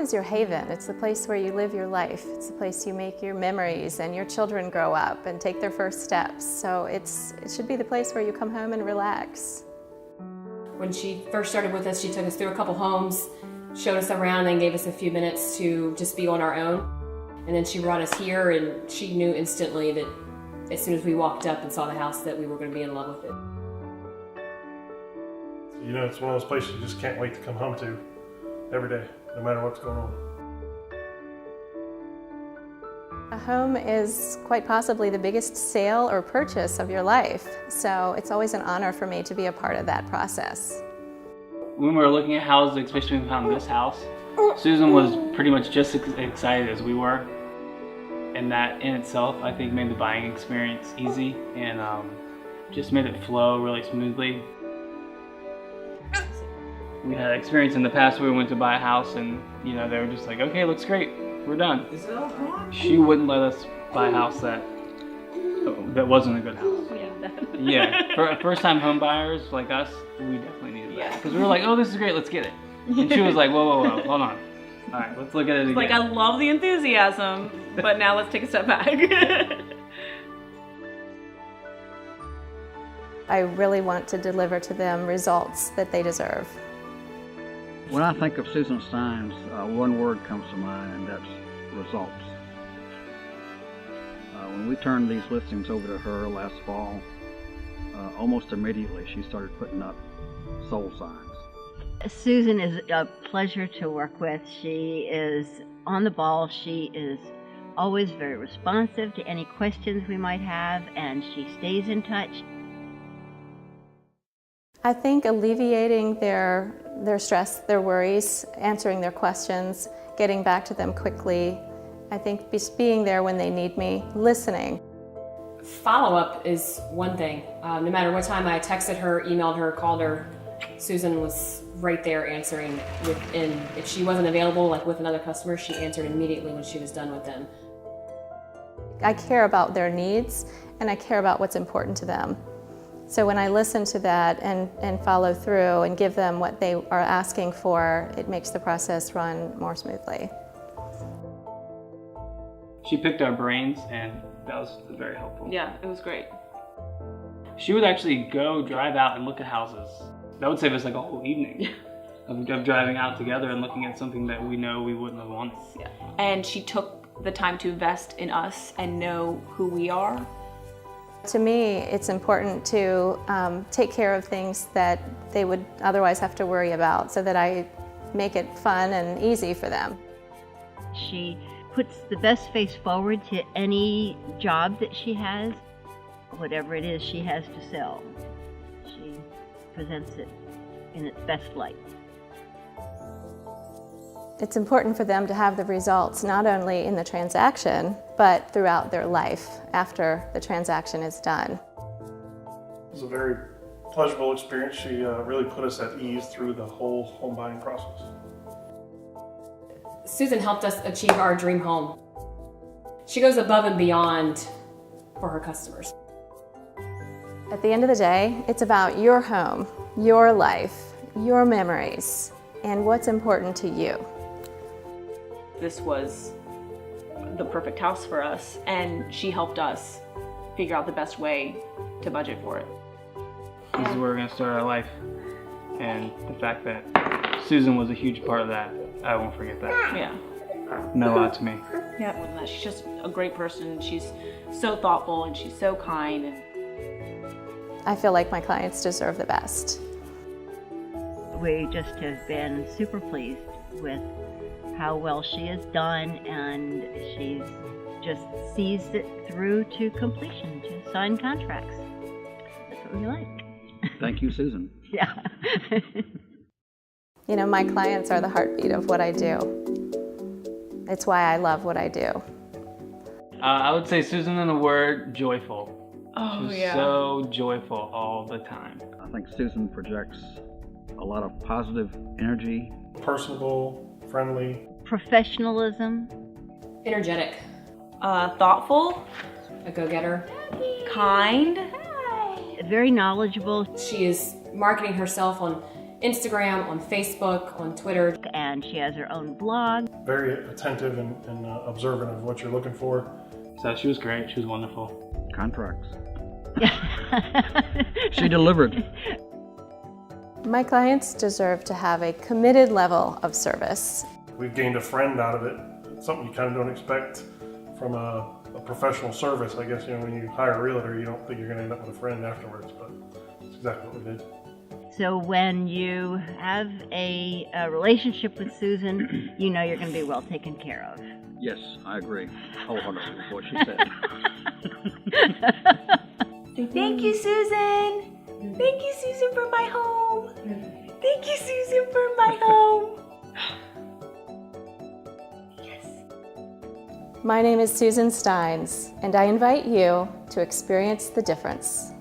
is your haven. It's the place where you live your life. It's the place you make your memories and your children grow up and take their first steps. So it should be the place where you come home and relax. When she first started with us, she took us through a couple homes, showed us around, and gave us a few minutes to just be on our own. And then she brought us here, and she knew instantly that as soon as we walked up and saw the house that we were going to be in love with it. You know, it's one of those places you just can't wait to come home to every day, no matter what's going on. A home is quite possibly the biggest sale or purchase of your life, so it's always an honor for me to be a part of that process. When we were looking at houses, especially when we found this house, Susan was pretty much just as excited as we were. And that in itself, I think, made the buying experience easy and just made it flow really smoothly. We had experience in the past where we went to buy a house and, you know, they were just like, okay, looks great, we're done. She wouldn't let us buy a house that wasn't a good house. Yeah, definitely. Yeah, for first-time home buyers like us, we definitely needed that. Because we were like, oh, this is great, let's get it. And she was like, whoa, hold on. All right, let's look at it again. Like, I love the enthusiasm, but now let's take a step back. I really want to deliver to them results that they deserve. When I think of Susan Stynes, one word comes to mind, and that's results. When we turned these listings over to her last fall, almost immediately she started putting up sold signs. Susan is a pleasure to work with. She is on the ball. She is always very responsive to any questions we might have, and she stays in touch. I think alleviating their stress, their worries, answering their questions, getting back to them quickly. I think just being there when they need me, listening. Follow-up is one thing. No matter what time I texted her, emailed her, called her, Susan was right there answering within. If she wasn't available, like with another customer, she answered immediately when she was done with them. I care about their needs and I care about what's important to them. So when I listen to that and follow through and give them what they are asking for, it makes the process run more smoothly. She picked our brains, and that was very helpful. Yeah, it was great. She would actually go drive out and look at houses. That would save us like a whole evening of driving out together and looking at something that we know we wouldn't have wanted. Yeah. And she took the time to invest in us and know who we are. To me, it's important to take care of things that they would otherwise have to worry about so that I make it fun and easy for them. She puts the best face forward to any job that she has, whatever it is she has to sell. She presents it in its best light. It's important for them to have the results not only in the transaction, but throughout their life after the transaction is done. It was a very pleasurable experience. She really put us at ease through the whole home buying process. Susan helped us achieve our dream home. She goes above and beyond for her customers. At the end of the day, it's about your home, your life, your memories, and what's important to you. This was the perfect house for us, and she helped us figure out the best way to budget for it. This is where we're going to start our life, and the fact that Susan was a huge part of that, I won't forget that. Yeah. Meant a lot to me. Yeah. More than that, she's just a great person. She's so thoughtful and she's so kind. And I feel like my clients deserve the best. We just have been super pleased with how well she has done, and she just sees it through to completion, to sign contracts. That's what we like. Thank you, Susan. Yeah. You know, my clients are the heartbeat of what I do. It's why I love what I do. I would say Susan in a word, joyful. oh She's yeah. so joyful all the time. I think Susan projects a lot of positive energy. Personable, friendly. Professionalism. Energetic, Thoughtful, a go-getter. kind. Very knowledgeable. She is marketing herself on Instagram, on Facebook, on Twitter. And she has her own blog. Very attentive and observant of what you're looking for. So she was great. She was wonderful. Contracts. She delivered. My clients deserve to have a committed level of service. We've gained a friend out of it. It's something you kind of don't expect from a professional service. I guess, when you hire a realtor, you don't think you're going to end up with a friend afterwards, but it's exactly what we did. So when you have a relationship with Susan, you know you're going to be well taken care of. Yes, I agree wholeheartedly with what she said. Thank you, Susan. Thank you, Susan, for my home. Thank you, Susan, for my home. Yes. My name is Susan Stynes, and I invite you to experience the difference.